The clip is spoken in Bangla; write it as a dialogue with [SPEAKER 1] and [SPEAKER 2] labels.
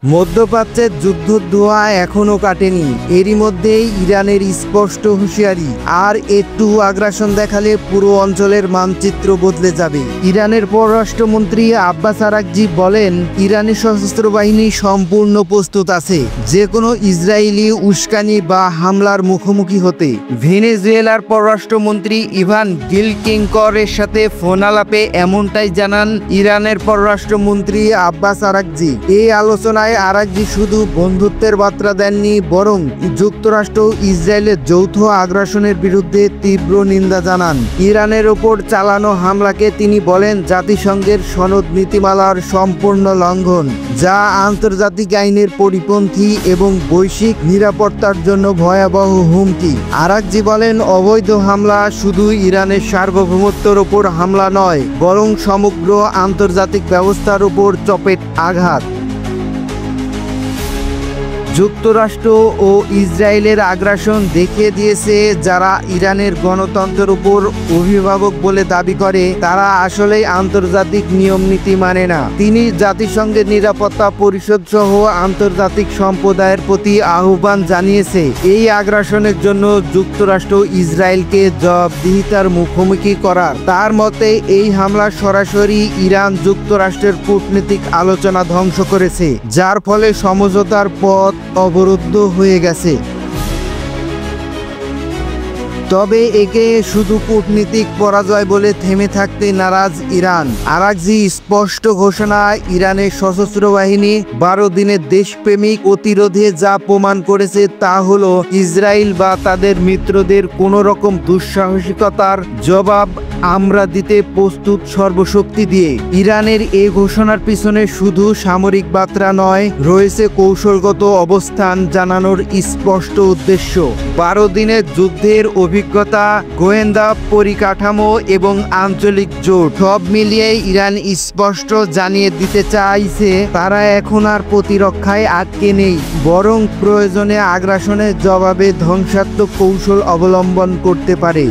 [SPEAKER 1] মধ্যপ্রাচ্যের যুদ্ধের ধোঁয়া এখনো কাটেনি। এরই মধ্যেই ইরানের স্পষ্ট হুঁশিয়ারি, আর একটু আগ্রাসন দেখালে পুরো অঞ্চলের মানচিত্র বদলে যাবে। ইরানের পররাষ্ট্রমন্ত্রী আব্বাস আরাকচি বলেন, ইরানের সশস্ত্র বাহিনী সম্পূর্ণ প্রস্তুত আছে যে কোনো ইসরায়েলি উস্কানি বা হামলার মুখোমুখি হতে। ভেনেজুয়েলার পররাষ্ট্রমন্ত্রী ইভান গিলকিংকরের সাথে ফোন আলাপে এমনটাই জানান ইরানের পররাষ্ট্রমন্ত্রী আব্বাস আরাকচি। এই আলোচনায় আরাকচি শুধু বন্ধুত্বের বার্তা দেননি, বরং যুক্তরাষ্ট্র ইসরায়েলের যৌথ আগ্রাসনের বিরুদ্ধে তীব্র নিন্দা জানান। ইরানের ওপর চালানো হামলাকে তিনি বলেন জাতিসংঘের সনদ নীতিমালার সম্পূর্ণ লঙ্ঘন, যা আন্তর্জাতিক আইনের পরিপন্থী এবং বৈশ্বিক নিরাপত্তার জন্য ভয়াবহ হুমকি। আরাকচি বলেন, অবৈধ হামলা শুধু ইরানের সার্বভৌমত্বের ওপর হামলা নয়, বরং সমগ্র আন্তর্জাতিক ব্যবস্থার উপর চপেট আঘাত। যুক্তরাষ্ট্র ও ইসরায়েলের আগ্রাসন দেখিয়ে দিয়েছে যারা ইরানের গণতন্ত্রের উপর অভিভাবক বলে দাবি করে তারা আসলেই আন্তর্জাতিক নিয়ম নীতি মানে না। তিনি জাতিসংঘের নিরাপত্তা পরিষদ সহ আন্তর্জাতিক সম্প্রদায়ের প্রতি আহ্বান জানিয়েছে এই আগ্রাসনের জন্য যুক্তরাষ্ট্র ইসরায়েলকে জবাবদিহিতার মুখোমুখি করার। তার মতে এই হামলা সরাসরি ইরান যুক্তরাষ্ট্রের কূটনৈতিক আলোচনা ধ্বংস করেছে, যার ফলে সমঝোতার পথ অবরুদ্ধ হয়ে গেছে। তবে একে শুধু কূটনীতিক পরাজয় বলে থেমে থাকতে নারাজ ইরান। আরাকচি স্পষ্ট ঘোষণা, ইরানের সশস্ত্র বাহিনী 12 দিনের দেশপ্রেমিক প্রতিরোধে যা প্রমাণ করেছে তা হলো ইসরায়েল বা তাদের মিত্রদের কোনো রকম দুঃসাহসিকতার জবাব আমরা দিতে প্রস্তুত সর্বশক্তি দিয়ে। ইরানের এই ঘোষণার পিছনে শুধু সামরিক বার্তা নয়, রয়েছে কৌশলগত অবস্থান জানানোর স্পষ্ট উদ্দেশ্য। 12 দিনের যুদ্ধের অভিজ্ঞতা, গোয়েন্দা পরিকাঠামো এবং আঞ্চলিক জোট সব মিলিয়ে ইরান স্পষ্ট জানিয়ে দিতে চাইছে তারা এখন আর প্রতিরক্ষায় আটকে নেই, বরং প্রয়োজনে আগ্রাসনের জবাবে ধ্বংসাত্মক কৌশল অবলম্বন করতে পারে।